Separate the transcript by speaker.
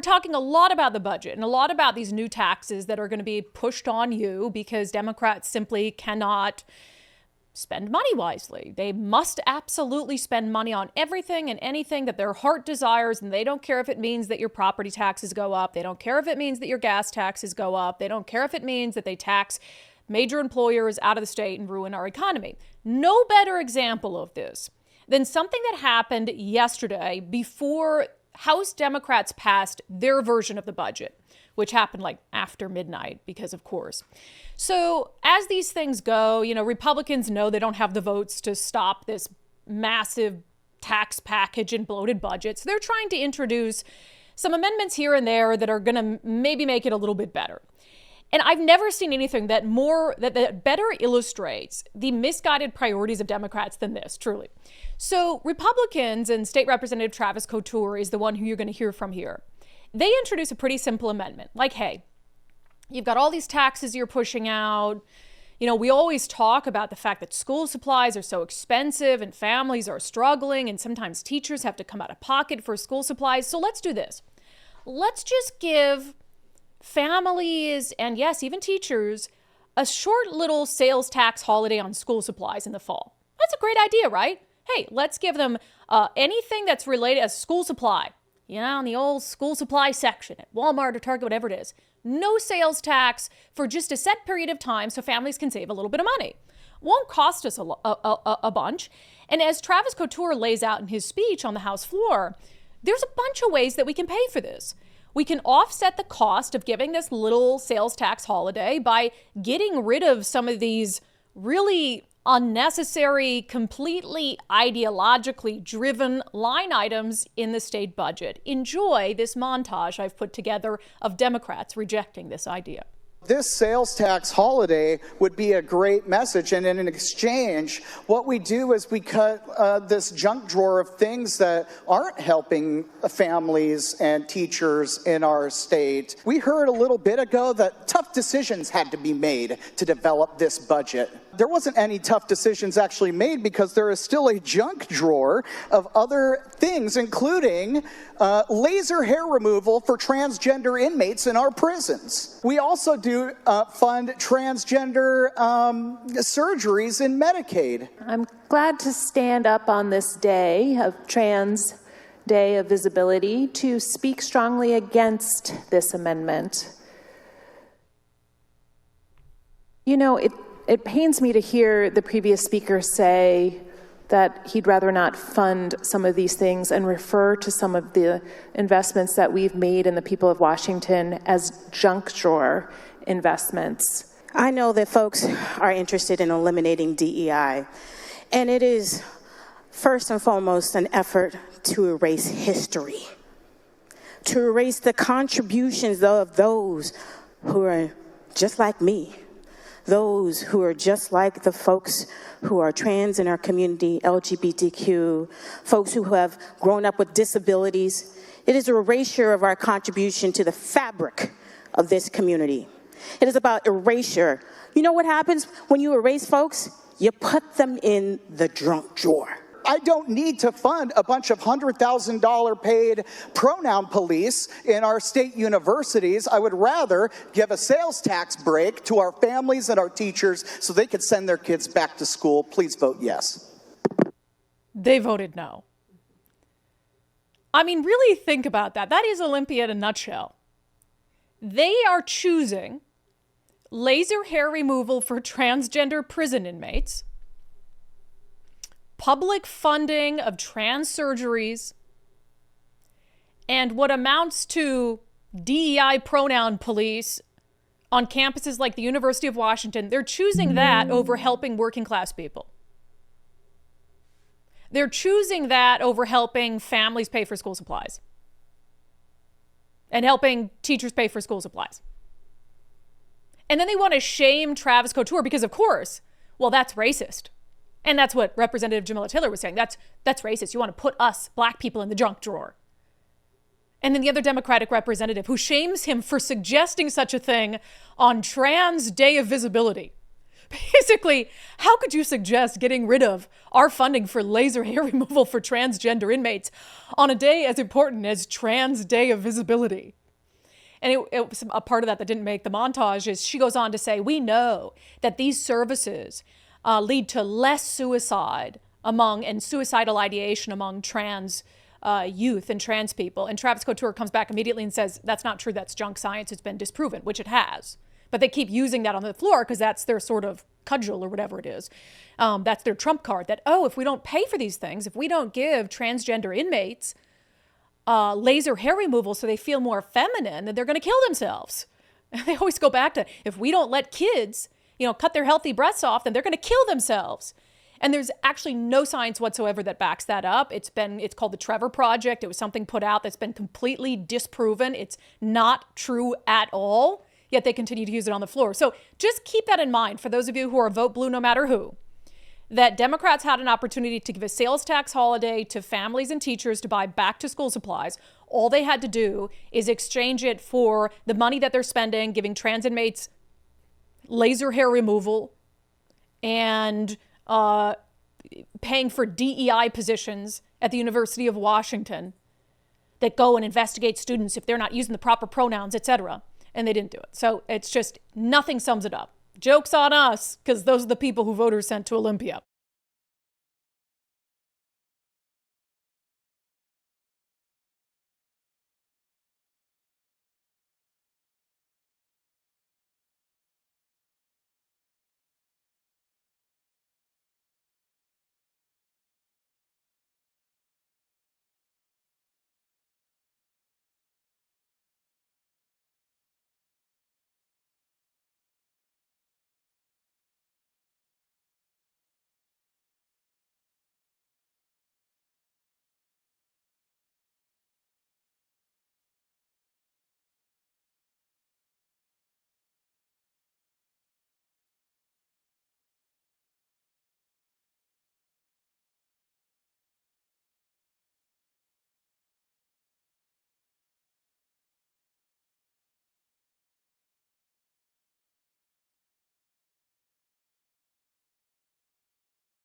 Speaker 1: talking a lot about the budget and a lot about these new taxes that are going to be pushed on you because Democrats simply cannot spend money wisely. They must absolutely spend money on everything and anything that their heart desires, and they don't care if it means that your property taxes go up. They don't care if it means that your gas taxes go up. They don't care if it means that they tax major employers out of the state and ruin our economy. No better example of this than something that happened yesterday before House Democrats passed their version of the budget, which happened like after midnight because of course. So as these things go, Republicans know they don't have the votes to stop this massive tax package and bloated budget. So they're trying to introduce some amendments here and there that are going to maybe make it a little bit better. And I've never seen anything that better illustrates the misguided priorities of Democrats than this, truly. So Republicans and State Representative Travis Couture is the one who you're going to hear from here. They introduce a pretty simple amendment, like, hey, you've got all these taxes you're pushing out. We always talk about the fact that school supplies are so expensive and families are struggling and sometimes teachers have to come out of pocket for school supplies. So let's do this. Let's just give families and yes, even teachers, a short little sales tax holiday on school supplies in the fall. That's a great idea, right? Hey, let's give them anything that's related as school supply, in the old school supply section at Walmart or Target, whatever it is. No sales tax for just a set period of time so families can save a little bit of money. Won't cost us a bunch. And as Travis Couture lays out in his speech on the House floor, there's a bunch of ways that we can pay for this. We can offset the cost of giving this little sales tax holiday by getting rid of some of these really unnecessary, completely ideologically driven line items in the state budget. Enjoy this montage I've put together of Democrats rejecting this idea.
Speaker 2: This sales tax holiday would be a great message, and in exchange, what we do is we cut this junk drawer of things that aren't helping families and teachers in our state. We heard a little bit ago that tough decisions had to be made to develop this budget. There wasn't any tough decisions actually made because there is still a junk drawer of other things, including laser hair removal for transgender inmates in our prisons. We also do fund transgender surgeries in Medicaid.
Speaker 3: I'm glad to stand up on this day of Trans Day of Visibility to speak strongly against this amendment. It pains me to hear the previous speaker say that he'd rather not fund some of these things and refer to some of the investments that we've made in the people of Washington as junk drawer investments.
Speaker 4: I know that folks are interested in eliminating DEI, and it is first and foremost an effort to erase history, to erase the contributions of those who are just like me, those who are just like the folks who are trans in our community, LGBTQ, folks who have grown up with disabilities. It is an erasure of our contribution to the fabric of this community. It is about erasure. You know what happens when you erase folks? You put them in the junk drawer.
Speaker 2: I don't need to fund a bunch of $100,000 paid pronoun police in our state universities. I would rather give a sales tax break to our families and our teachers so they could send their kids back to school. Please vote yes.
Speaker 1: They voted no. I mean, really think about that. That is Olympia in a nutshell. They are choosing laser hair removal for transgender prison inmates, public funding of trans surgeries, and what amounts to DEI pronoun police on campuses like the University of Washington. They're choosing that over helping working class people. They're choosing that over helping families pay for school supplies and helping teachers pay for school supplies. And then they want to shame Travis Couture because, of course, well, that's racist. And that's what Representative Jamila Taylor was saying. That's racist. You want to put us, black people, in the junk drawer. And then the other Democratic representative who shames him for suggesting such a thing on Trans Day of Visibility. Basically, how could you suggest getting rid of our funding for laser hair removal for transgender inmates on a day as important as Trans Day of Visibility? And it was a part of that didn't make the montage is she goes on to say, we know that these services lead to less suicide and suicidal ideation among trans youth and trans people. And Travis Couture comes back immediately and says, that's not true. That's junk science. It's been disproven, which it has. But they keep using that on the floor because that's their sort of cudgel or whatever it is. That's their trump card that, if we don't pay for these things, if we don't give transgender inmates laser hair removal so they feel more feminine, then they're going to kill themselves. They always go back to, if we don't let kids, cut their healthy breasts off, then they're going to kill themselves. And there's actually no science whatsoever that backs that up. It's called the Trevor Project. It was something put out that's been completely disproven. It's not true at all, yet they continue to use it on the floor. So just keep that in mind for those of you who are vote blue no matter who, that Democrats had an opportunity to give a sales tax holiday to families and teachers to buy back to school supplies. All they had to do is exchange it for the money that they're spending, giving trans inmates laser hair removal and paying for DEI positions at the University of Washington that go and investigate students if they're not using the proper pronouns, etc. And they didn't do it. So it's just nothing sums it up. Joke's on us, because those are the people who voters sent to Olympia.